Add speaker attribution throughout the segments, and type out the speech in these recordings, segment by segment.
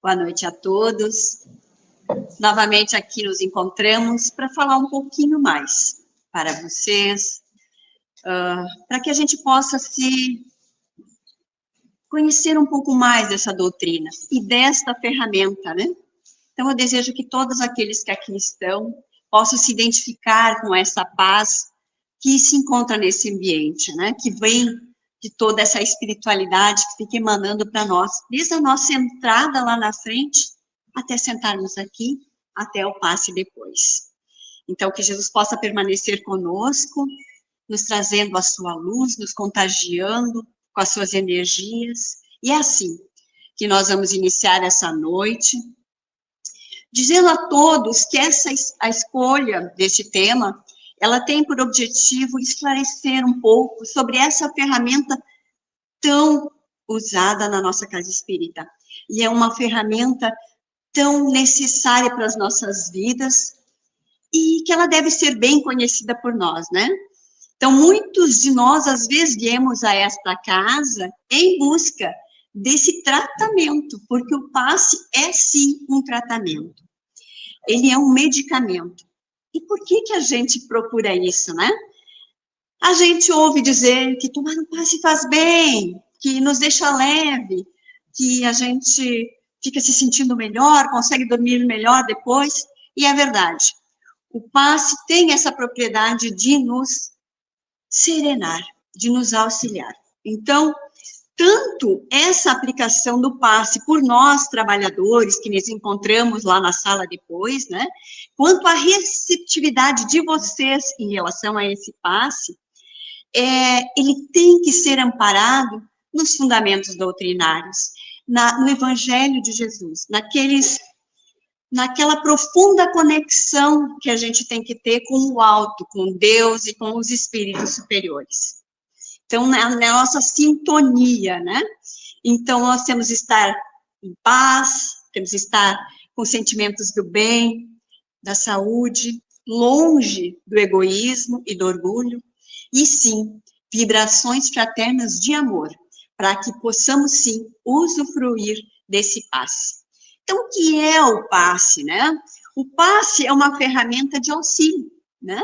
Speaker 1: Boa noite a todos. Novamente aqui nos encontramos para falar um pouquinho mais para vocês, para que a gente possa se conhecer um pouco mais dessa doutrina e desta ferramenta, né? Então, eu desejo que todos aqueles que aqui estão possam se identificar com essa paz que se encontra nesse ambiente, né? Que vem de toda essa espiritualidade que fica emanando para nós, desde a nossa entrada lá na frente, até sentarmos aqui, até o passe depois. Então, que Jesus possa permanecer conosco, nos trazendo a sua luz, nos contagiando com as suas energias, e é assim que nós vamos iniciar essa noite, dizendo a todos que a escolha deste tema, ela tem por objetivo esclarecer um pouco sobre essa ferramenta tão usada na nossa casa espírita. E é uma ferramenta tão necessária para as nossas vidas e que ela deve ser bem conhecida por nós, né? Então, muitos de nós, às vezes, viemos a esta casa em busca desse tratamento, porque o passe é, sim, um tratamento. Ele é um medicamento. E por que a gente procura isso, né? A gente ouve dizer que tomar um passe faz bem, que nos deixa leve, que a gente fica se sentindo melhor, consegue dormir melhor depois, e é verdade. O passe tem essa propriedade de nos serenar, de nos auxiliar. Então, tanto essa aplicação do passe por nós, trabalhadores, que nos encontramos lá na sala depois, né, quanto a receptividade de vocês em relação a esse passe, ele tem que ser amparado nos fundamentos doutrinários, no Evangelho de Jesus, naquela profunda conexão que a gente tem que ter com o alto, com Deus e com os espíritos superiores. Então, na nossa sintonia, né? Então, nós temos que estar em paz, temos que estar com sentimentos do bem, da saúde, longe do egoísmo e do orgulho, e sim, vibrações fraternas de amor, para que possamos, sim, usufruir desse passe. Então, o que é o passe, né? O passe é uma ferramenta de auxílio, né?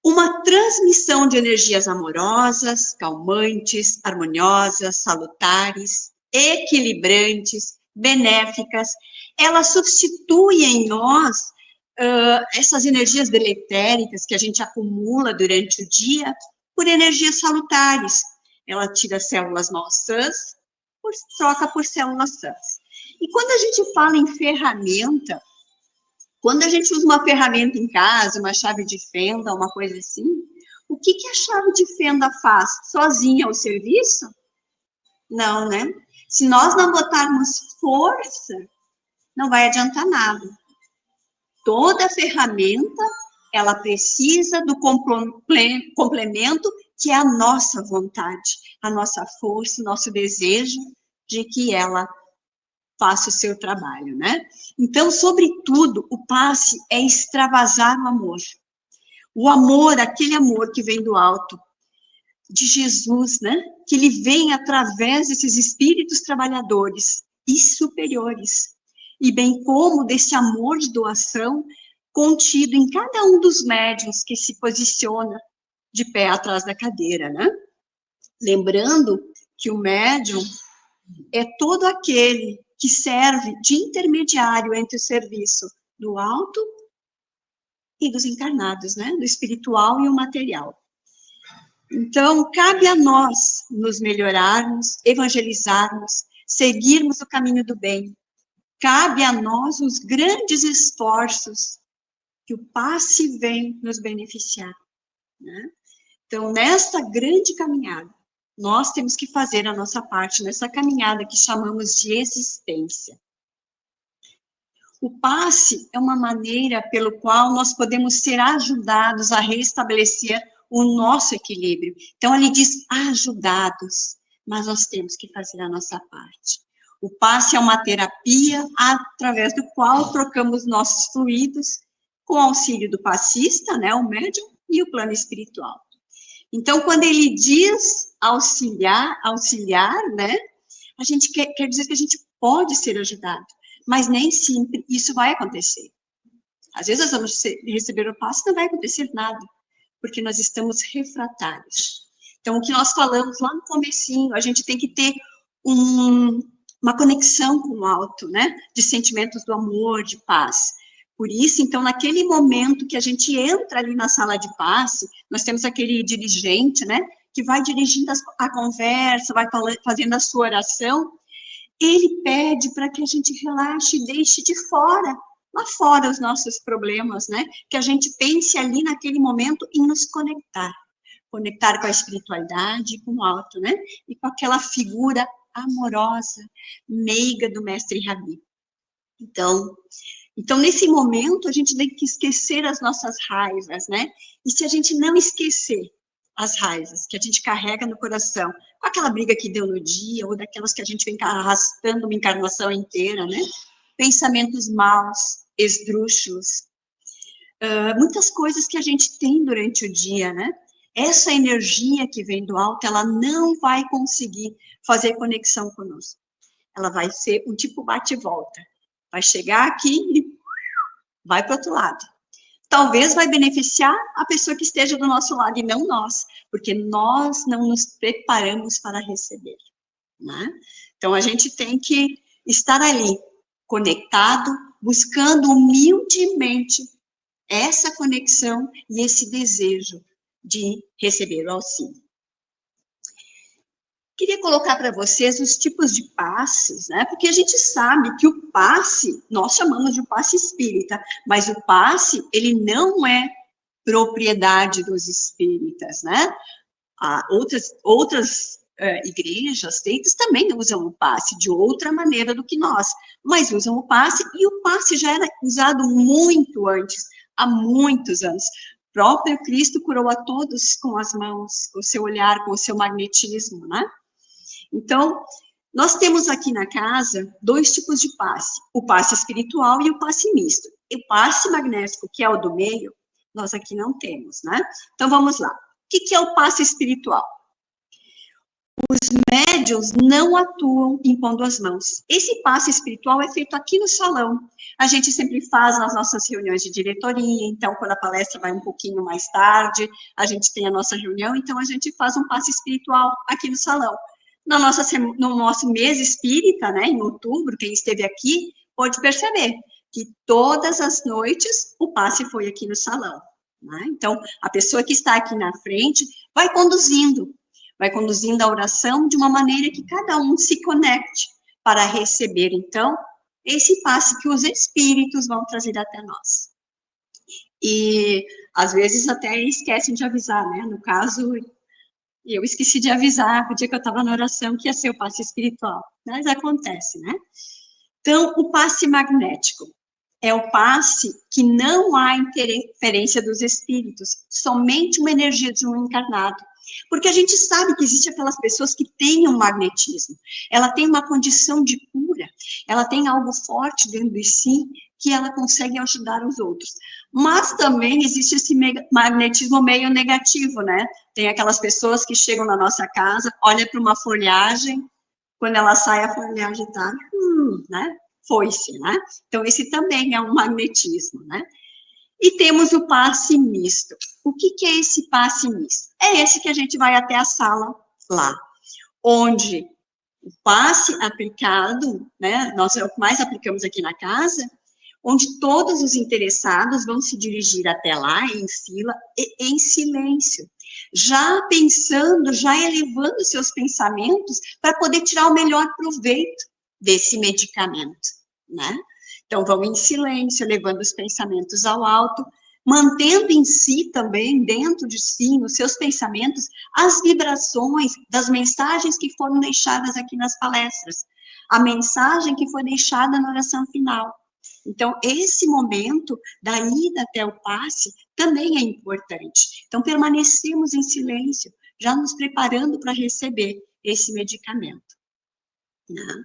Speaker 1: Uma transmissão de energias amorosas, calmantes, harmoniosas, salutares, equilibrantes, benéficas. Ela substitui em nós essas energias deletéricas que a gente acumula durante o dia por energias salutares. Ela tira células mal sãs, troca por células sãs. E quando a gente fala em ferramenta, quando a gente usa uma ferramenta em casa, uma chave de fenda, uma coisa assim, o que a chave de fenda faz? Sozinha o serviço? Não, né? Se nós não botarmos força, não vai adiantar nada. Toda ferramenta, ela precisa do complemento que é a nossa vontade, a nossa força, o nosso desejo de que ela faça o seu trabalho, né? Então, sobretudo, o passe é extravasar o amor. O amor, aquele amor que vem do alto, de Jesus, né? Que ele vem através desses espíritos trabalhadores e superiores, e bem como desse amor de doação contido em cada um dos médiuns que se posiciona de pé atrás da cadeira, né? Lembrando que o médium é todo aquele que serve de intermediário entre o serviço do alto e dos encarnados, né? Do espiritual e o material. Então, cabe a nós nos melhorarmos, evangelizarmos, seguirmos o caminho do bem. Cabe a nós os grandes esforços que o passe vem nos beneficiar, né? Então, nesta grande caminhada, nós temos que fazer a nossa parte nessa caminhada que chamamos de existência. O passe é uma maneira pelo qual nós podemos ser ajudados a restabelecer o nosso equilíbrio. Então, ele diz ajudados, mas nós temos que fazer a nossa parte. O passe é uma terapia através do qual trocamos nossos fluidos com o auxílio do passista, né, o médium, e o plano espiritual. Então, quando ele diz auxiliar, né, a gente quer dizer que a gente pode ser ajudado, mas nem sempre isso vai acontecer. Às vezes nós vamos receber o passe e não vai acontecer nada, porque nós estamos refratários. Então, o que nós falamos lá no comecinho, a gente tem que ter uma conexão com o alto, né? De sentimentos do amor, de paz. Por isso, então, naquele momento que a gente entra ali na sala de passe, nós temos aquele dirigente, né? Que vai dirigindo a conversa, vai fazendo a sua oração. Ele pede para que a gente relaxe e deixe de fora, lá fora, os nossos problemas, né? Que a gente pense ali naquele momento em nos conectar. Conectar com a espiritualidade, com o alto, né? E com aquela figura amorosa, meiga do mestre Rabi. Então, nesse momento, a gente tem que esquecer as nossas raivas, né? E se a gente não esquecer as raivas que a gente carrega no coração, com aquela briga que deu no dia, ou daquelas que a gente vem arrastando uma encarnação inteira, né? Pensamentos maus, esdrúxulos, muitas coisas que a gente tem durante o dia, né? Essa energia que vem do alto, ela não vai conseguir fazer conexão conosco. Ela vai ser um tipo bate-volta. Vai chegar aqui e vai para o outro lado. Talvez vai beneficiar a pessoa que esteja do nosso lado e não nós, porque nós não nos preparamos para receber, né? Então, a gente tem que estar ali, conectado, buscando humildemente essa conexão e esse desejo de receber o auxílio. Queria colocar para vocês os tipos de passes, né? Porque a gente sabe que o passe, nós chamamos de passe espírita, mas o passe, ele não é propriedade dos espíritas, né? Outras igrejas, seitas, também usam o passe de outra maneira do que nós, mas usam o passe, e o passe já era usado muito antes, há muitos anos. O próprio Cristo curou a todos com as mãos, com o seu olhar, com o seu magnetismo, né? Então, nós temos aqui na casa 2 tipos de passe, o passe espiritual e o passe misto. O passe magnético, que é o do meio, nós aqui não temos, né? Então, vamos lá. O que é o passe espiritual? Os médiuns não atuam impondo as mãos. Esse passe espiritual é feito aqui no salão. A gente sempre faz nas nossas reuniões de diretoria, então, quando a palestra vai um pouquinho mais tarde, a gente tem a nossa reunião, então a gente faz um passe espiritual aqui no salão. No nosso mês espírita, né, em outubro, quem esteve aqui pode perceber que todas as noites o passe foi aqui no salão, né? Então, a pessoa que está aqui na frente vai conduzindo a oração de uma maneira que cada um se conecte para receber, então, esse passe que os espíritos vão trazer até nós. E, às vezes, até esquecem de avisar, né? No caso, eu esqueci de avisar, o dia que eu estava na oração, que ia ser o passe espiritual. Mas acontece, né? Então, o passe magnético é o passe que não há interferência dos espíritos, somente uma energia de um encarnado. Porque a gente sabe que existe aquelas pessoas que têm um magnetismo, ela tem uma condição de cura, ela tem algo forte dentro de si, que ela consegue ajudar os outros. Mas também existe esse magnetismo meio negativo, né? Tem aquelas pessoas que chegam na nossa casa, olham para uma folhagem, quando ela sai, a folhagem está, né? Foi-se, né? Então, esse também é um magnetismo, né? E temos o passe misto. O que é esse passe misto? É esse que a gente vai até a sala lá, onde o passe aplicado, né? Nós é o que mais aplicamos aqui na casa, onde todos os interessados vão se dirigir até lá, em fila, e em silêncio, já pensando, já elevando seus pensamentos para poder tirar o melhor proveito desse medicamento, né? Então, vão em silêncio, levando os pensamentos ao alto, mantendo em si também, dentro de si, nos seus pensamentos, as vibrações das mensagens que foram deixadas aqui nas palestras, a mensagem que foi deixada na oração final. Então, esse momento da ida até o passe também é importante. Então, permanecemos em silêncio, já nos preparando para receber esse medicamento, né?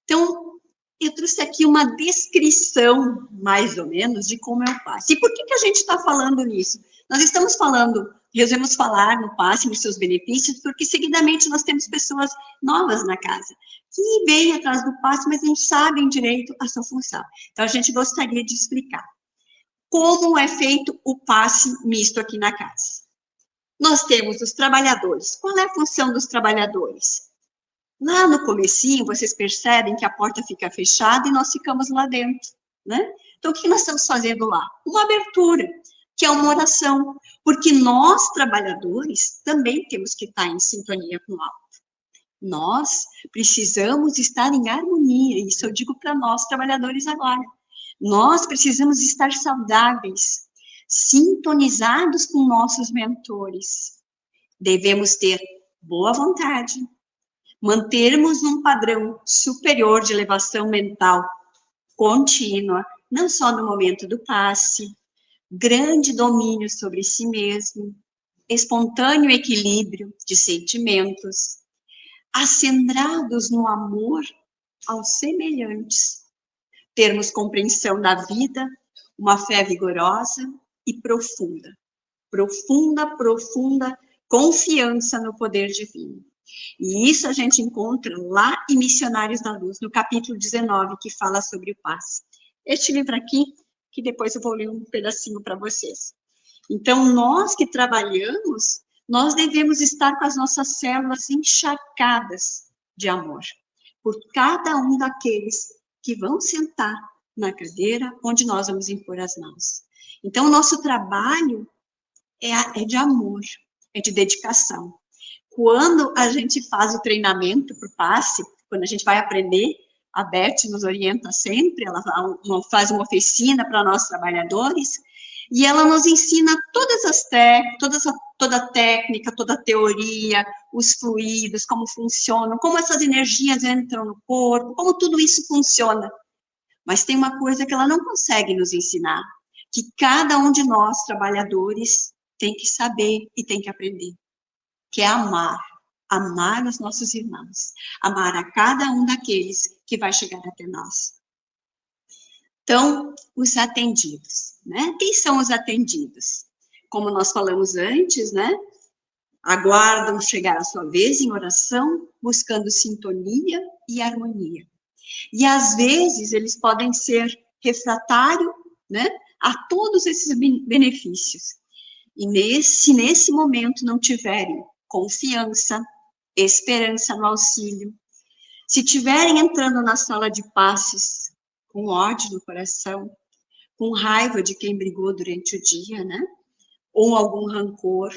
Speaker 1: Então, eu trouxe aqui uma descrição, mais ou menos, de como é o passe. E por que a gente está falando nisso? Nós estamos falando resolvemos falar no passe, nos seus benefícios, porque seguidamente nós temos pessoas novas na casa, que vêm atrás do passe, mas não sabem direito a sua função. Então, a gente gostaria de explicar como é feito o passe misto aqui na casa. Nós temos os trabalhadores. Qual é a função dos trabalhadores? Lá no comecinho, vocês percebem que a porta fica fechada e nós ficamos lá dentro, né? Então, o que nós estamos fazendo lá? Uma abertura, que é uma oração, porque nós, trabalhadores, também temos que estar em sintonia com o alto. Nós precisamos estar em harmonia, isso eu digo para nós, trabalhadores, agora. Nós precisamos estar saudáveis, sintonizados com nossos mentores. Devemos ter boa vontade, mantermos um padrão superior de elevação mental contínua, não só no momento do passe, grande domínio sobre si mesmo, espontâneo equilíbrio de sentimentos, acendrados no amor aos semelhantes, termos compreensão da vida, uma fé vigorosa e profunda, profunda confiança no poder divino. E isso a gente encontra lá em Missionários da Luz, no capítulo 19, que fala sobre o passe. Este livro aqui, que depois eu vou ler um pedacinho para vocês. Então, nós que trabalhamos, nós devemos estar com as nossas células encharcadas de amor, por cada um daqueles que vão sentar na cadeira onde nós vamos impor as mãos. Então, o nosso trabalho é de amor, é de dedicação. Quando a gente faz o treinamento para o passe, quando a gente vai aprender, a Beth nos orienta sempre, ela faz uma oficina para nós trabalhadores, e ela nos ensina todas as técnicas, toda a técnica, toda a teoria, os fluidos, como funcionam, como essas energias entram no corpo, como tudo isso funciona. Mas tem uma coisa que ela não consegue nos ensinar, que cada um de nós, trabalhadores, tem que saber e tem que aprender, que é amar os nossos irmãos, amar a cada um daqueles que vai chegar até nós. Então, os atendidos, né? Quem são os atendidos? Como nós falamos antes, né? Aguardam chegar a sua vez em oração, buscando sintonia e harmonia. E às vezes eles podem ser refratários, né? A todos esses benefícios. E se nesse momento não tiverem confiança, esperança no auxílio, se tiverem entrando na sala de passes com ódio no coração, com raiva de quem brigou durante o dia, né? Ou algum rancor.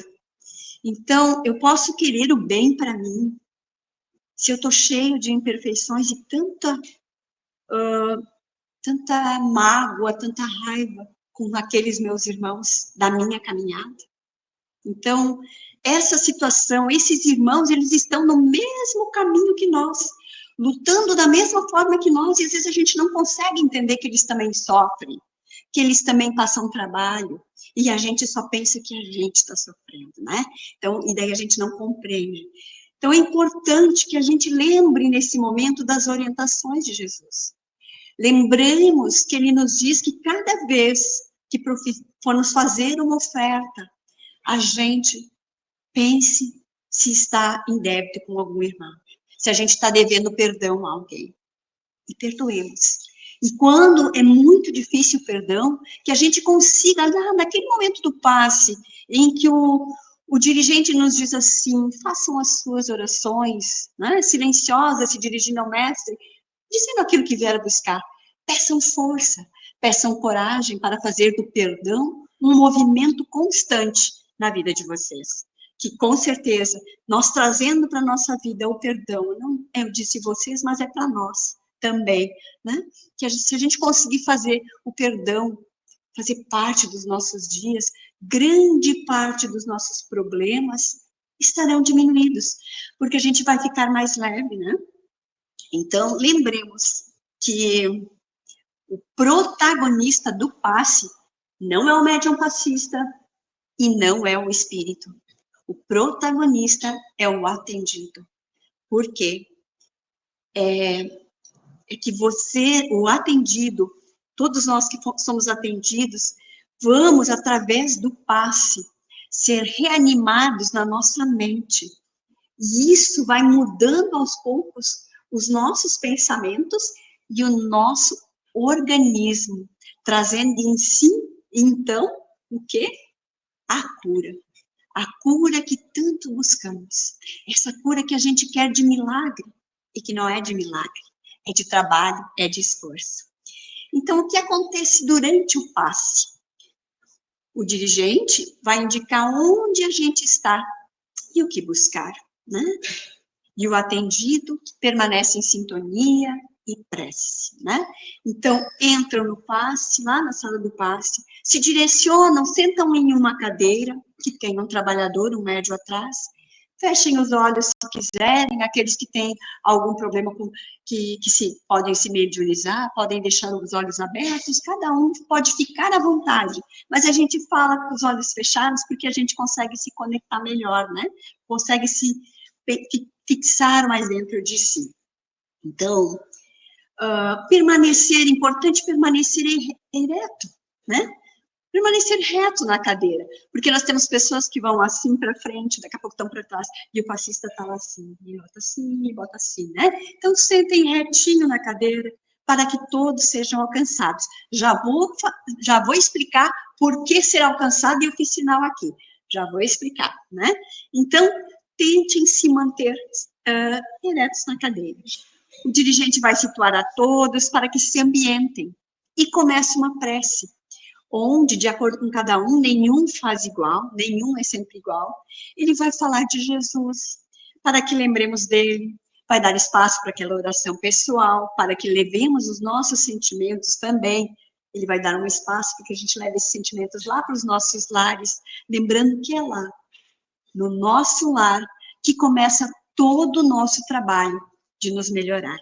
Speaker 1: Então, eu posso querer o bem para mim, se eu estou cheio de imperfeições e tanta mágoa, tanta raiva com aqueles meus irmãos da minha caminhada. Então, essa situação, esses irmãos, eles estão no mesmo caminho que nós, lutando da mesma forma que nós, e às vezes a gente não consegue entender que eles também sofrem, que eles também passam trabalho, e a gente só pensa que a gente está sofrendo, né? Então, e daí a gente não compreende. Então, é importante que a gente lembre nesse momento das orientações de Jesus. Lembremos que ele nos diz que cada vez que formos fazer uma oferta, a gente pense se está em débito com algum irmão, se a gente está devendo perdão a alguém, e perdoemos. E quando é muito difícil o perdão, que a gente consiga, naquele momento do passe, em que o dirigente nos diz assim, façam as suas orações, né, silenciosas, se dirigindo ao mestre, dizendo aquilo que vieram buscar, peçam força, peçam coragem para fazer do perdão um movimento constante na vida de vocês. Que, com certeza, nós trazendo para a nossa vida o perdão, não eu disse vocês, mas é para nós também, né? Que se a gente conseguir fazer o perdão, fazer parte dos nossos dias, grande parte dos nossos problemas estarão diminuídos, porque a gente vai ficar mais leve, né? Então, lembremos que o protagonista do passe não é o médium passista e não é o espírito. O protagonista é o atendido. Por quê? É que você, o atendido, todos nós que somos atendidos, vamos, através do passe, ser reanimados na nossa mente. E isso vai mudando aos poucos os nossos pensamentos e o nosso organismo, trazendo em si, então, o quê? A cura. A cura que tanto buscamos. Essa cura que a gente quer de milagre, e que não é de milagre, é de trabalho, é de esforço. Então, o que acontece durante o passe? O dirigente vai indicar onde a gente está e o que buscar, né? E o atendido permanece em sintonia e prece, né? Então, entram no passe, lá na sala do passe, se direcionam, sentam em uma cadeira, que tem um trabalhador, um médio atrás, fechem os olhos se quiserem, aqueles que têm algum problema podem se mediunizar, podem deixar os olhos abertos, cada um pode ficar à vontade, mas a gente fala com os olhos fechados porque a gente consegue se conectar melhor, né? Consegue se fixar mais dentro de si. Então, importante permanecer ereto, né? Permanecer reto na cadeira, porque nós temos pessoas que vão assim para frente, daqui a pouco estão para trás, e o passista está lá assim, e bota assim, né? Então, sentem retinho na cadeira, para que todos sejam alcançados. Já vou explicar por que ser alcançado e eu fiz sinal aqui. Já vou explicar, né? Então, tentem se manter eretos na cadeira. O dirigente vai situar a todos para que se ambientem e comece uma prece, onde, de acordo com cada um, nenhum faz igual, nenhum é sempre igual. Ele vai falar de Jesus, para que lembremos dele, vai dar espaço para aquela oração pessoal, para que levemos os nossos sentimentos também. Ele vai dar um espaço para que a gente leve esses sentimentos lá para os nossos lares, lembrando que é lá, no nosso lar, que começa todo o nosso trabalho de nos melhorar.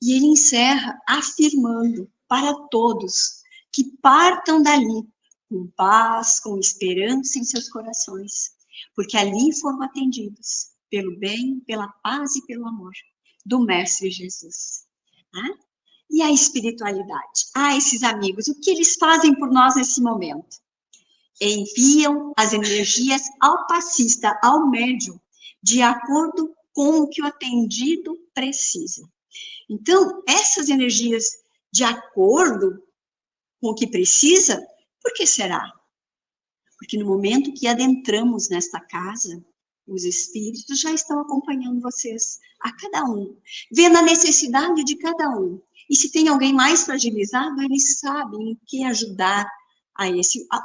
Speaker 1: E ele encerra afirmando para todos que partam dali com paz, com esperança em seus corações, porque ali foram atendidos pelo bem, pela paz e pelo amor do Mestre Jesus. Né? E a espiritualidade? Esses amigos, o que eles fazem por nós nesse momento? Enviam as energias ao passista, ao médium, de acordo com o que o atendido precisa. Então, essas energias de acordo com o que precisa, por que será? Porque no momento que adentramos nesta casa, os espíritos já estão acompanhando vocês, a cada um, vendo a necessidade de cada um. E se tem alguém mais fragilizado, eles sabem o que ajudar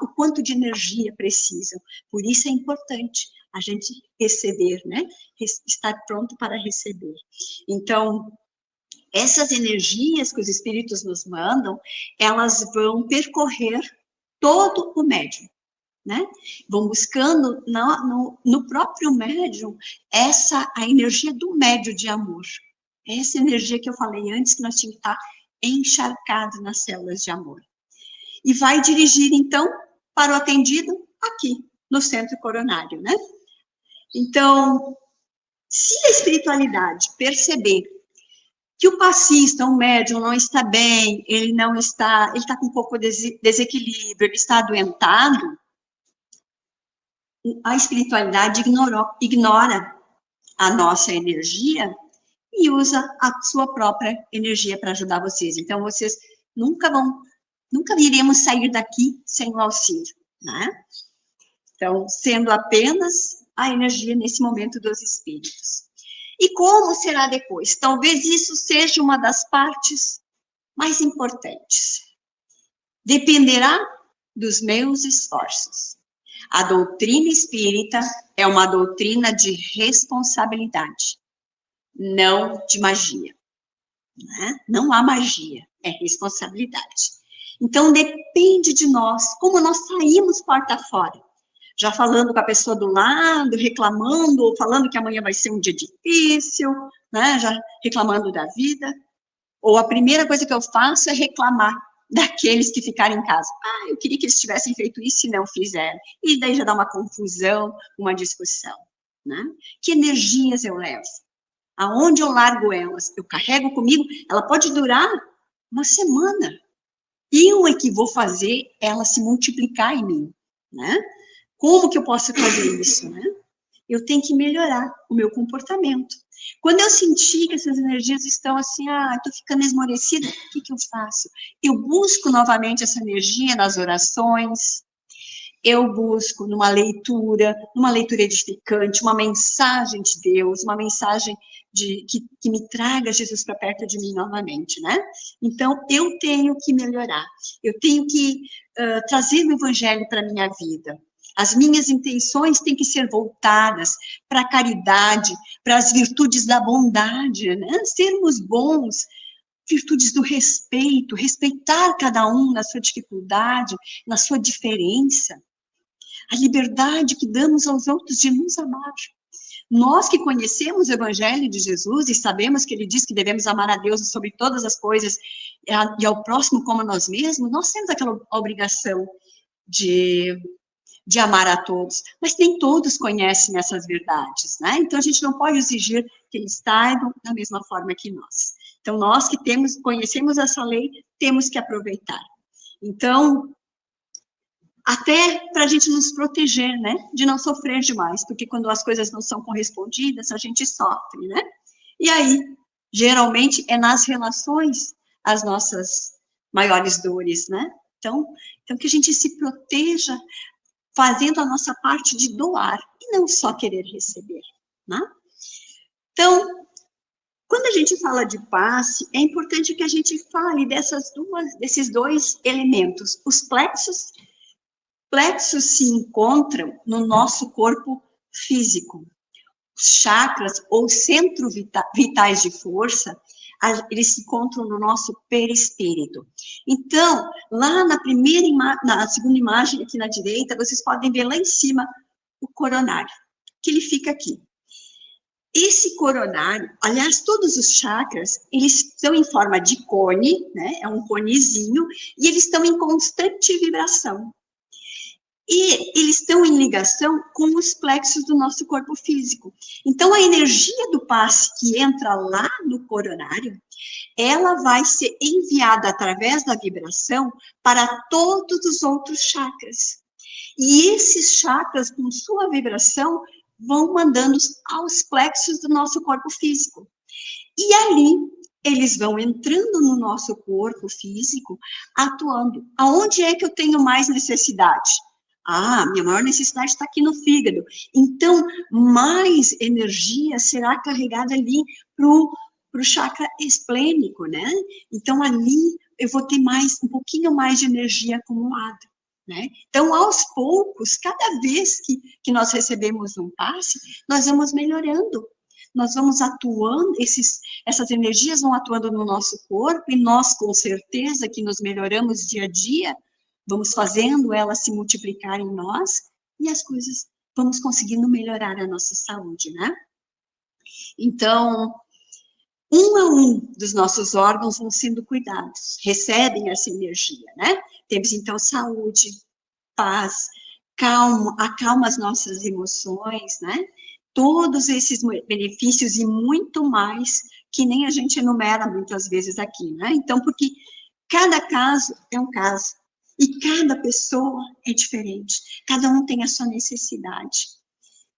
Speaker 1: o quanto de energia precisam. Por isso é importante a gente receber, né? Estar pronto para receber. Então, essas energias que os espíritos nos mandam, elas vão percorrer todo o médium, né? Vão buscando no próprio médium a energia do médium de amor. Essa energia que eu falei antes, que nós tínhamos que estar encharcado nas células de amor. E vai dirigir, então, para o atendido aqui, no centro coronário, né? Então, se a espiritualidade perceber que o passista, o médium, não está bem, ele está com um pouco de desequilíbrio, ele está adoentado, a espiritualidade ignora a nossa energia e usa a sua própria energia para ajudar vocês. Então, vocês nunca iremos sair daqui sem o auxílio, né? Então, sendo apenas a energia nesse momento dos espíritos. E como será depois? Talvez isso seja uma das partes mais importantes. Dependerá dos meus esforços. A doutrina espírita é uma doutrina de responsabilidade, não de magia. Né? Não há magia, é responsabilidade. Então, depende de nós, como nós saímos porta fora. Já falando com a pessoa do lado, reclamando, ou falando que amanhã vai ser um dia difícil, né? Já reclamando da vida. Ou a primeira coisa que eu faço é reclamar daqueles que ficaram em casa. Eu queria que eles tivessem feito isso e não fizeram. E daí já dá uma confusão, uma discussão. Né? Que energias eu levo? Aonde eu largo elas? Eu carrego comigo, ela pode durar uma semana. E o que vou fazer ela se multiplicar em mim, né? Como que eu posso fazer isso, né? Eu tenho que melhorar o meu comportamento. Quando eu sentir que essas energias estão assim, estou ficando esmorecida, o que eu faço? Eu busco novamente essa energia nas orações, eu busco numa leitura edificante, uma mensagem de Deus, uma mensagem que me traga Jesus para perto de mim novamente, né? Então, eu tenho que melhorar, eu tenho que trazer o evangelho para a minha vida. As minhas intenções têm que ser voltadas para a caridade, para as virtudes da bondade, né? Sermos bons, virtudes do respeito, respeitar cada um na sua dificuldade, na sua diferença. A liberdade que damos aos outros de nos amar. Nós que conhecemos o Evangelho de Jesus e sabemos que ele diz que devemos amar a Deus sobre todas as coisas e ao próximo como a nós mesmos, nós temos aquela obrigação de amar a todos, mas nem todos conhecem essas verdades, né? Então, a gente não pode exigir que eles saibam da mesma forma que nós. Então, nós que conhecemos essa lei, temos que aproveitar. Então, até para a gente nos proteger, né, de não sofrer demais, porque quando as coisas não são correspondidas, a gente sofre, né? E aí, geralmente, é nas relações as nossas maiores dores, né? Então que a gente se proteja fazendo a nossa parte de doar, e não só querer receber, né? Então, quando a gente fala de passe, é importante que a gente fale desses dois elementos, os plexos se encontram no nosso corpo físico. Os chakras, ou centros vitais de força, eles se encontram no nosso perispírito. Então, lá na segunda imagem, aqui na direita, vocês podem ver lá em cima o coronário, que ele fica aqui. Esse coronário, aliás, todos os chakras, eles estão em forma de cone, né? É um conezinho, e eles estão em constante vibração. E eles estão em ligação com os plexos do nosso corpo físico. Então, a energia do passe que entra lá no coronário, ela vai ser enviada através da vibração para todos os outros chakras. E esses chakras, com sua vibração, vão mandando aos plexos do nosso corpo físico. E ali, eles vão entrando no nosso corpo físico, atuando. Aonde é que eu tenho mais necessidade? Minha maior necessidade está aqui no fígado. Então, mais energia será carregada ali para o chakra esplênico, né? Então, ali eu vou ter um pouquinho mais de energia acumulada, né? Então, aos poucos, cada vez que nós recebemos um passe, nós vamos melhorando. Nós vamos atuando, essas energias vão atuando no nosso corpo, e nós, com certeza, que nos melhoramos dia a dia, vamos fazendo elas se multiplicar em nós, e as coisas, vamos conseguindo melhorar a nossa saúde, né? Então, um a um dos nossos órgãos vão sendo cuidados, recebem essa energia, né? Temos, então, saúde, paz, acalma as nossas emoções, né? Todos esses benefícios e muito mais que nem a gente enumera muitas vezes aqui, né? Então, porque cada caso é um caso, e cada pessoa é diferente, cada um tem a sua necessidade.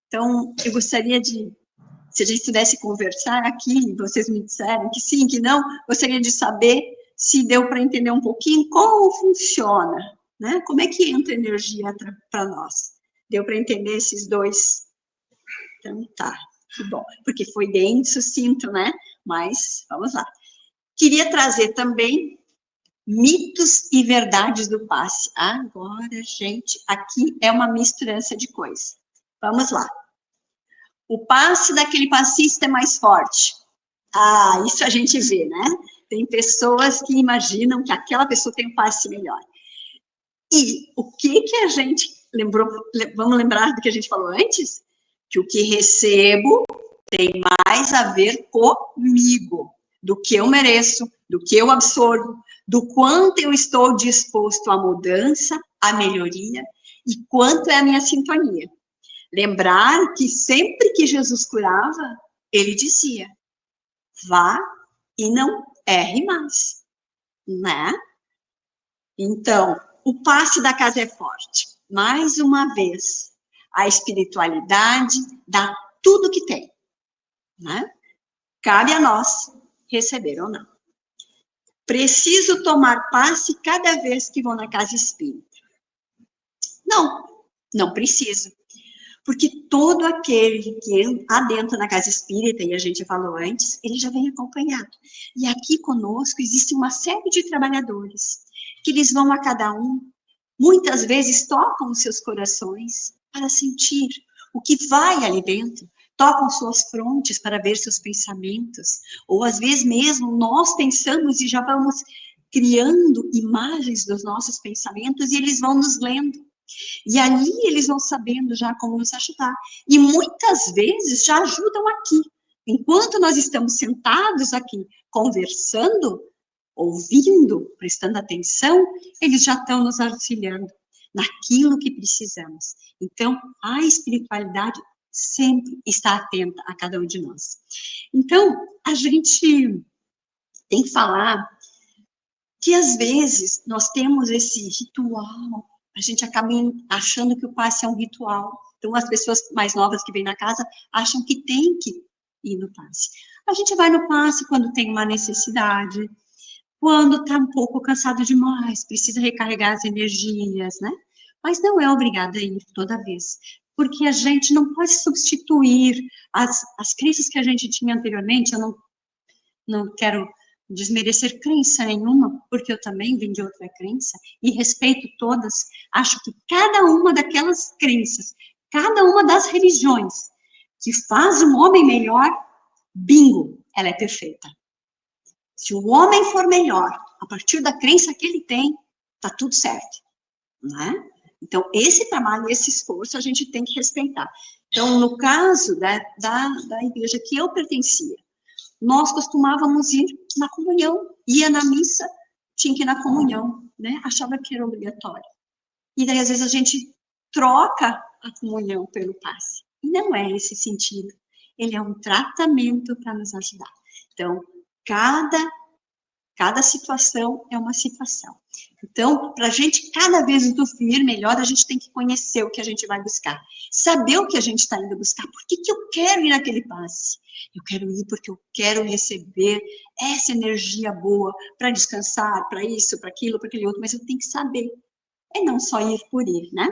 Speaker 1: Então, eu gostaria se a gente pudesse conversar aqui, vocês me disseram que sim, que não, gostaria de saber se deu para entender um pouquinho como funciona, né? Como é que entra energia para nós? Deu para entender esses dois? Então, tá, que bom, porque foi bem sucinto, né? Mas, vamos lá. Queria trazer também mitos e verdades do passe. Agora, gente, aqui é uma misturança de coisas. Vamos lá. O passe daquele passista é mais forte. Isso a gente vê, né? Tem pessoas que imaginam que aquela pessoa tem um passe melhor. E o que a gente lembrou? Vamos lembrar do que a gente falou antes? Que o que recebo tem mais a ver comigo, do que eu mereço, do que eu absorvo, do quanto eu estou disposto à mudança, à melhoria, e quanto é a minha sintonia. Lembrar que sempre que Jesus curava, ele dizia, vá e não erre mais, né? Então, o passe da casa é forte. mais uma vez, a espiritualidade dá tudo que tem, né? Cabe a nós receber ou não. Preciso tomar passe cada vez que vou na casa espírita. Não, não preciso. Porque todo aquele que adentra na casa espírita, e a gente falou antes, ele já vem acompanhado. E aqui conosco existe uma série de trabalhadores, que eles vão a cada um, muitas vezes tocam os seus corações para sentir o que vai ali dentro, tocam suas frontes para ver seus pensamentos, ou às vezes mesmo nós pensamos e já vamos criando imagens dos nossos pensamentos e eles vão nos lendo. E ali eles vão sabendo já como nos ajudar. E muitas vezes já ajudam aqui. Enquanto nós estamos sentados aqui conversando, ouvindo, prestando atenção, eles já estão nos auxiliando naquilo que precisamos. Então, a espiritualidade sempre está atenta a cada um de nós. Então, a gente tem que falar que às vezes nós temos esse ritual, a gente acaba achando que o passe é um ritual. Então, as pessoas mais novas que vêm na casa acham que tem que ir no passe. A gente vai no passe quando tem uma necessidade, quando está um pouco cansado demais, precisa recarregar as energias, né? Mas não é obrigada a ir toda vez, porque a gente não pode substituir as crenças que a gente tinha anteriormente. Eu não quero desmerecer crença nenhuma, porque eu também vim de outra crença, e respeito todas. Acho que cada uma daquelas crenças, cada uma das religiões que faz um homem melhor, bingo, ela é perfeita. Se o homem for melhor, a partir da crença que ele tem, tá tudo certo, né? Então, esse trabalho, esse esforço, a gente tem que respeitar. Então, no caso da igreja que eu pertencia, nós costumávamos ir na comunhão, ia na missa, tinha que ir na comunhão, né? Achava que era obrigatório. E daí, às vezes, a gente troca a comunhão pelo passe. E não é esse sentido. Ele é um tratamento para nos ajudar. Então, cada situação é uma situação. Então, para a gente cada vez usufruir melhor, a gente tem que conhecer o que a gente vai buscar. Saber o que a gente está indo buscar. Por que eu quero ir naquele passe? Eu quero ir porque eu quero receber essa energia boa para descansar, para isso, para aquilo, para aquele outro, mas eu tenho que saber. É não só ir por ir, né?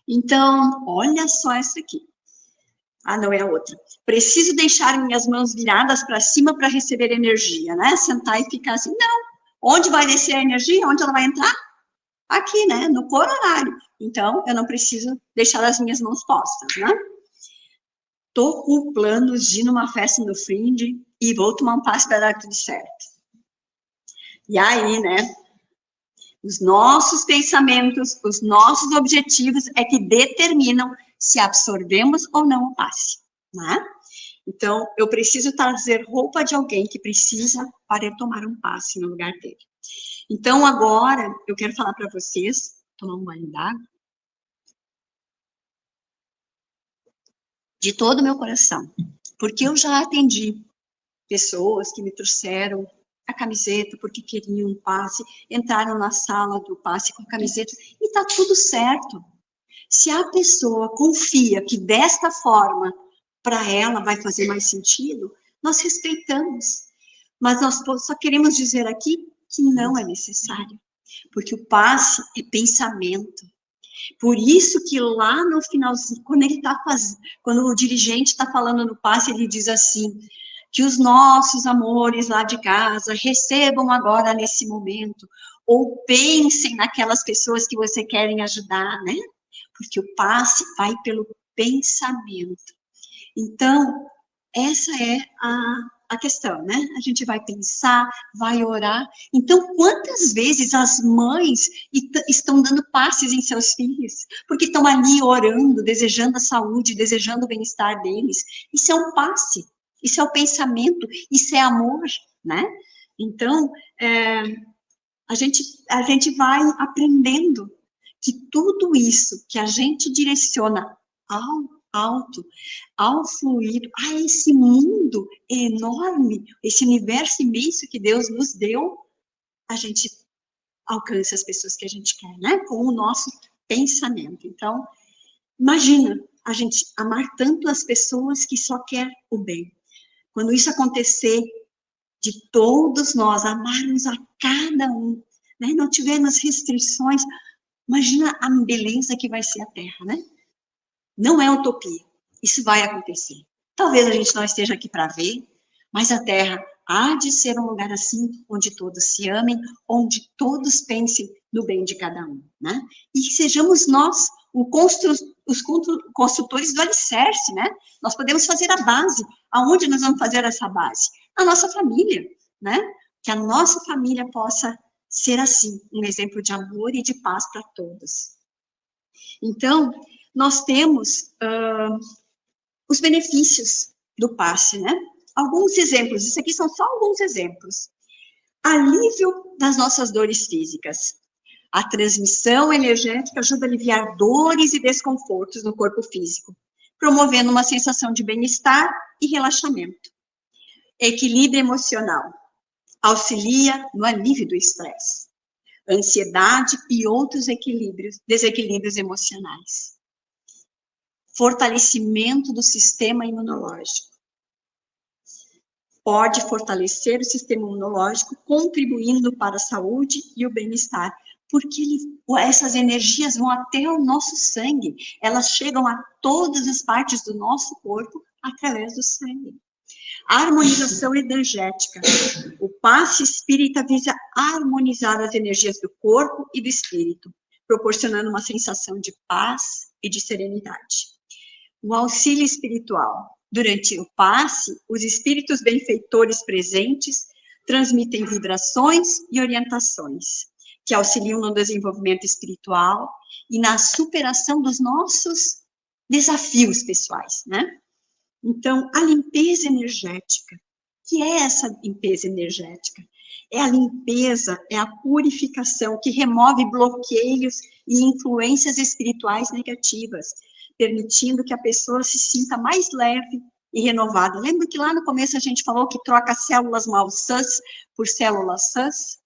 Speaker 1: Então, olha só essa aqui. Ah, não, é a outra. Preciso deixar minhas mãos viradas para cima para receber energia, né? Sentar e ficar assim, não. Onde vai descer a energia? Onde ela vai entrar? Aqui, né? No coronário. Então, eu não preciso deixar as minhas mãos postas, né? Tô com planos de ir numa festa no Fringe e vou tomar um passe para dar tudo certo. E aí, né? Os nossos pensamentos, os nossos objetivos é que determinam se absorvemos ou não o passe, né? Então, eu preciso trazer roupa de alguém que precisa para eu tomar um passe no lugar dele. Então, agora, eu quero falar para vocês, tomar um banho d'água, de todo o meu coração, porque eu já atendi pessoas que me trouxeram a camiseta porque queriam um passe, entraram na sala do passe com a camiseta, e tá tudo certo. Se a pessoa confia que desta forma, para ela vai fazer mais sentido, nós respeitamos. Mas nós só queremos dizer aqui que não é necessário, porque o passe é pensamento. Por isso que lá no finalzinho, quando o dirigente está falando no passe, ele diz assim, que os nossos amores lá de casa recebam agora nesse momento, ou pensem naquelas pessoas que você querem ajudar, né? Porque o passe vai pelo pensamento. Então, essa é a questão, né? A gente vai pensar, vai orar. Então, quantas vezes as mães estão dando passes em seus filhos? Porque estão ali orando, desejando a saúde, desejando o bem-estar deles. Isso é um passe, isso é o pensamento, isso é amor, né? Então, a gente vai aprendendo que tudo isso que a gente direciona ao alto, ao fluir, a esse mundo enorme, esse universo imenso que Deus nos deu, a gente alcança as pessoas que a gente quer, né? Com o nosso pensamento. Então, imagina a gente amar tanto as pessoas que só quer o bem. Quando isso acontecer, de todos nós amarmos a cada um, né? Não tivermos restrições, imagina a beleza que vai ser a Terra, né? Não é utopia, isso vai acontecer. Talvez a gente não esteja aqui para ver, mas a Terra há de ser um lugar assim, onde todos se amem, onde todos pensem no bem de cada um, né? E sejamos nós os construtores do alicerce, né? Nós podemos fazer a base. Aonde nós vamos fazer essa base? A nossa família, né? Que a nossa família possa ser assim, um exemplo de amor e de paz para todos. Então, nós temos os benefícios do passe, né? Alguns exemplos, isso aqui são só alguns exemplos. Alívio das nossas dores físicas. A transmissão energética ajuda a aliviar dores e desconfortos no corpo físico, promovendo uma sensação de bem-estar e relaxamento. Equilíbrio emocional. Auxilia no alívio do estresse, ansiedade e outros desequilíbrios emocionais. Fortalecimento do sistema imunológico. Pode fortalecer o sistema imunológico, contribuindo para a saúde e o bem-estar, porque essas energias vão até o nosso sangue, elas chegam a todas as partes do nosso corpo através do sangue. Harmonização energética. O passe espírita visa harmonizar as energias do corpo e do espírito, proporcionando uma sensação de paz e de serenidade. O auxílio espiritual. Durante o passe, os espíritos benfeitores presentes transmitem vibrações e orientações, que auxiliam no desenvolvimento espiritual e na superação dos nossos desafios pessoais, né? Então, a limpeza energética. O que é essa limpeza energética? É a limpeza, é a purificação que remove bloqueios e influências espirituais negativas, permitindo que a pessoa se sinta mais leve e renovada. Lembra que lá no começo a gente falou que troca células malsãs por células sãs,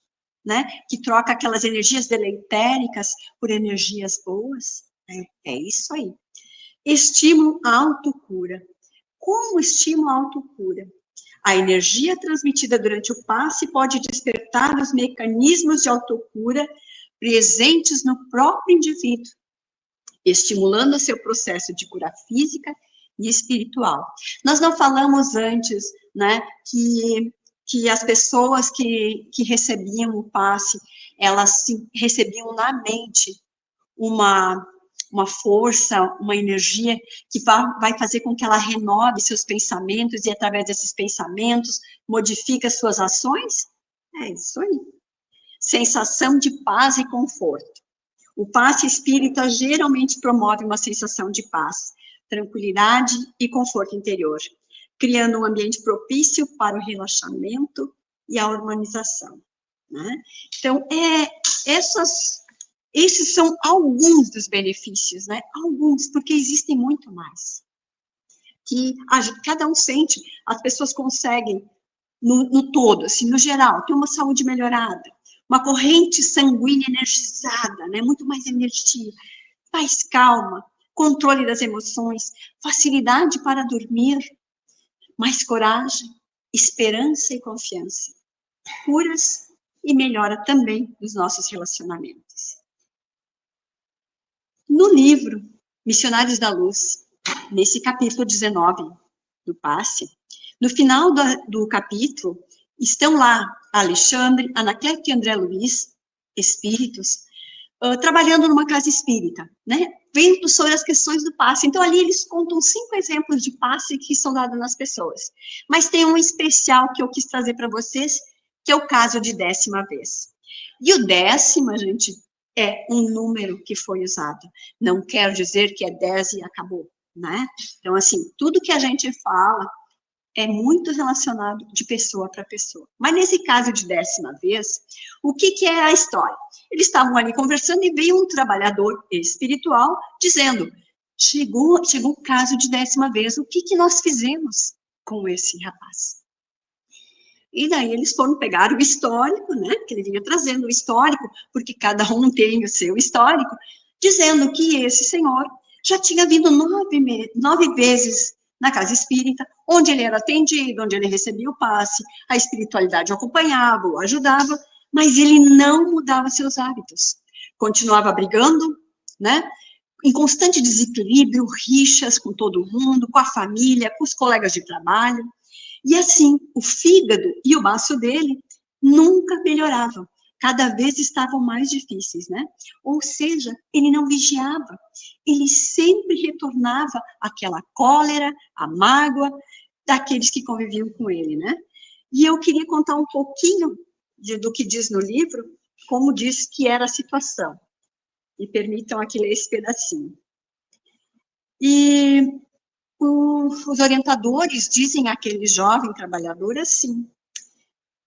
Speaker 1: né? Que troca aquelas energias deletéricas por energias boas? É isso aí. Estímulo à autocura. Como estímulo à autocura? A energia transmitida durante o passe pode despertar os mecanismos de autocura presentes no próprio indivíduo, estimulando o seu processo de cura física e espiritual. Nós não falamos antes, né, que as pessoas que recebiam o passe, elas recebiam na mente uma força, uma energia que vai fazer com que ela renove seus pensamentos e, através desses pensamentos, modifica suas ações? É isso aí. Sensação de paz e conforto. O passe espírita geralmente promove uma sensação de paz, tranquilidade e conforto interior, criando um ambiente propício para o relaxamento e a harmonização, né? Então, esses são alguns dos benefícios, né? Alguns, porque existem muito mais. Que cada um sente, as pessoas conseguem, no todo, assim, no geral, ter uma saúde melhorada, uma corrente sanguínea energizada, né? Muito mais energia, mais calma, controle das emoções, facilidade para dormir, mais coragem, esperança e confiança, curas e melhora também dos nossos relacionamentos. No livro Missionários da Luz, nesse capítulo 19 do passe, no final do capítulo, estão lá Alexandre, Anacleto e André Luiz, espíritos, trabalhando numa casa espírita, né, vendo sobre as questões do passe. Então, ali eles contam 5 exemplos de passe que são dados nas pessoas. Mas tem um especial que eu quis trazer para vocês, que é o caso de 10ª vez. E o 10ª, gente, é um número que foi usado. Não quer dizer que é 10 e acabou, né? Então, assim, tudo que a gente fala é muito relacionado de pessoa para pessoa. Mas nesse caso de 10ª vez, o que é a história? Eles estavam ali conversando e veio um trabalhador espiritual dizendo, chegou o caso de 10ª vez, o que nós fizemos com esse rapaz? E daí eles foram pegar o histórico, né, que ele vinha trazendo o histórico, porque cada um tem o seu histórico, dizendo que esse senhor já tinha vindo 9 vezes na casa espírita, onde ele era atendido, onde ele recebia o passe, a espiritualidade o acompanhava, o ajudava, mas ele não mudava seus hábitos. Continuava brigando, né? Em constante desequilíbrio, rixas com todo mundo, com a família, com os colegas de trabalho. E assim, o fígado e o baço dele nunca melhoravam. Cada vez estavam mais difíceis, né? Ou seja, ele não vigiava. Ele sempre retornava àquela cólera, à mágoa daqueles que conviviam com ele, né? E eu queria contar um pouquinho do que diz no livro, como diz que era a situação. Me permitam aqui ler esse pedacinho. E os orientadores dizem àquele jovem trabalhador assim: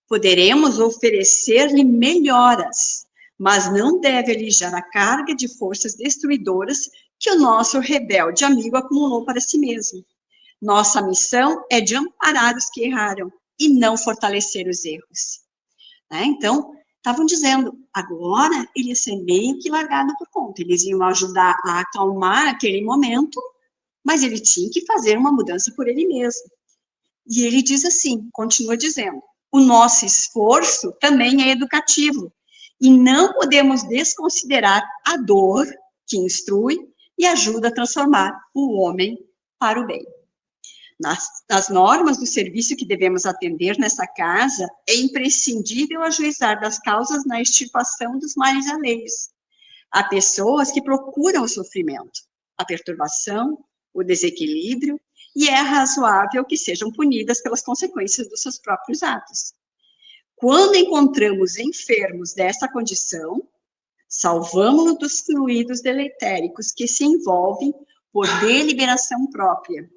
Speaker 1: poderemos oferecer-lhe melhoras, mas não deve alijar a carga de forças destruidoras que o nosso rebelde amigo acumulou para si mesmo. Nossa missão é de amparar os que erraram e não fortalecer os erros. Né? Então, estavam dizendo, agora ele ia ser meio que largado por conta, eles iam ajudar a acalmar aquele momento, mas ele tinha que fazer uma mudança por ele mesmo. E ele diz assim, continua dizendo, o nosso esforço também é educativo, e não podemos desconsiderar a dor que instrui e ajuda a transformar o homem para o bem. Nas normas do serviço que devemos atender nessa casa, é imprescindível ajuizar das causas na extirpação dos males alheios. Há pessoas que procuram o sofrimento, a perturbação, o desequilíbrio, e é razoável que sejam punidas pelas consequências dos seus próprios atos. Quando encontramos enfermos dessa condição, salvamos-nos dos fluidos deletéricos que se envolvem por deliberação própria,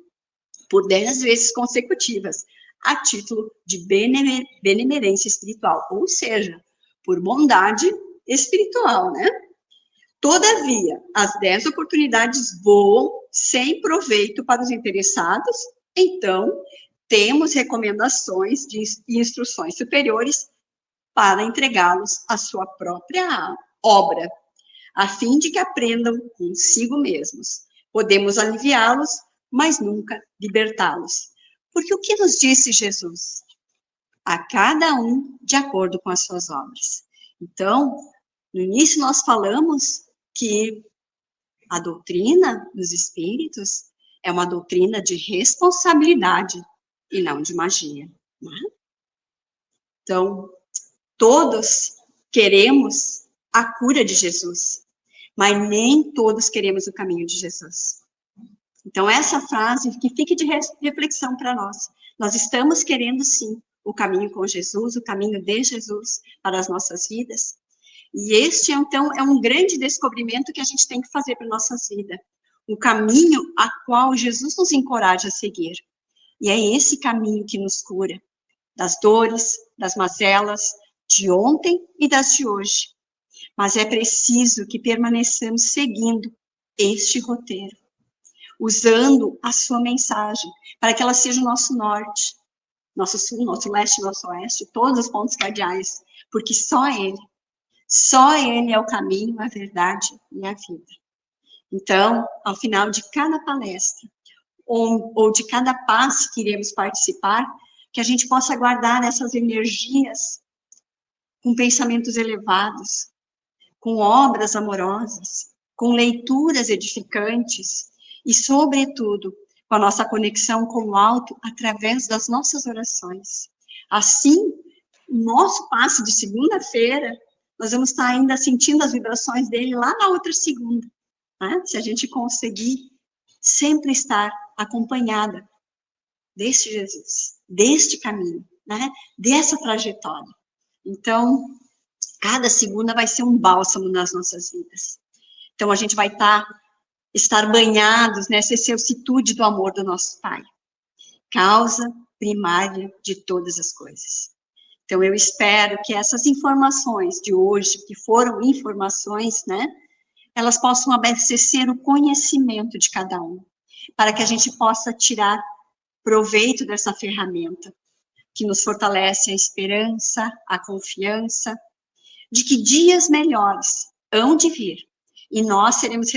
Speaker 1: por 10 vezes consecutivas, a título de benemerência espiritual, ou seja, por bondade espiritual, né? Todavia, as 10 oportunidades voam sem proveito para os interessados, então, temos recomendações e instruções superiores para entregá-los à sua própria obra, a fim de que aprendam consigo mesmos. Podemos aliviá-los, mas nunca libertá-los. Porque o que nos disse Jesus? A cada um de acordo com as suas obras. Então, no início nós falamos que a doutrina dos espíritos é uma doutrina de responsabilidade e não de magia. Né? Então, todos queremos a cura de Jesus, mas nem todos queremos o caminho de Jesus. Então, essa frase que fique de reflexão para nós. Nós estamos querendo, sim, o caminho com Jesus, o caminho de Jesus para as nossas vidas. E este, então, é um grande descobrimento que a gente tem que fazer para a nossa vida. O caminho a qual Jesus nos encoraja a seguir. E é esse caminho que nos cura das dores, das mazelas, de ontem e das de hoje. Mas é preciso que permaneçamos seguindo este roteiro, usando a sua mensagem, para que ela seja o nosso norte, nosso sul, nosso leste, nosso oeste, todos os pontos cardeais, porque só Ele é o caminho, a verdade e a vida. Então, ao final de cada palestra, ou de cada passe que iremos participar, que a gente possa guardar essas energias com pensamentos elevados, com obras amorosas, com leituras edificantes e, sobretudo, com a nossa conexão com o alto através das nossas orações. Assim, o nosso passe de segunda-feira, nós vamos estar ainda sentindo as vibrações dele lá na outra segunda, né? Se a gente conseguir sempre estar acompanhada deste Jesus, deste caminho, né? Dessa trajetória. Então, cada segunda vai ser um bálsamo nas nossas vidas. Então, a gente vai estar banhados nessa excelsitude do amor do nosso Pai, causa primária de todas as coisas. Então, eu espero que essas informações de hoje, que foram informações, né, elas possam abastecer o conhecimento de cada um, para que a gente possa tirar proveito dessa ferramenta, que nos fortalece a esperança, a confiança, de que dias melhores hão de vir, E nós seremos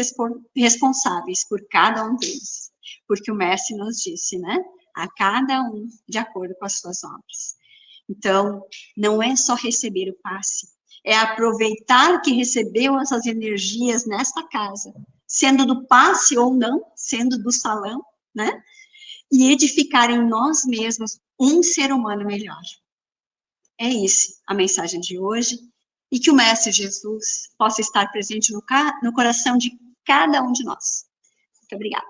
Speaker 1: responsáveis por cada um deles, porque o mestre nos disse, né? A cada um de acordo com as suas obras. Então, não é só receber o passe, é aproveitar que recebeu essas energias nesta casa, sendo do passe ou não, sendo do salão, né? E edificar em nós mesmos um ser humano melhor. É isso a mensagem de hoje, e que o Mestre Jesus possa estar presente no coração de cada um de nós. Muito obrigada.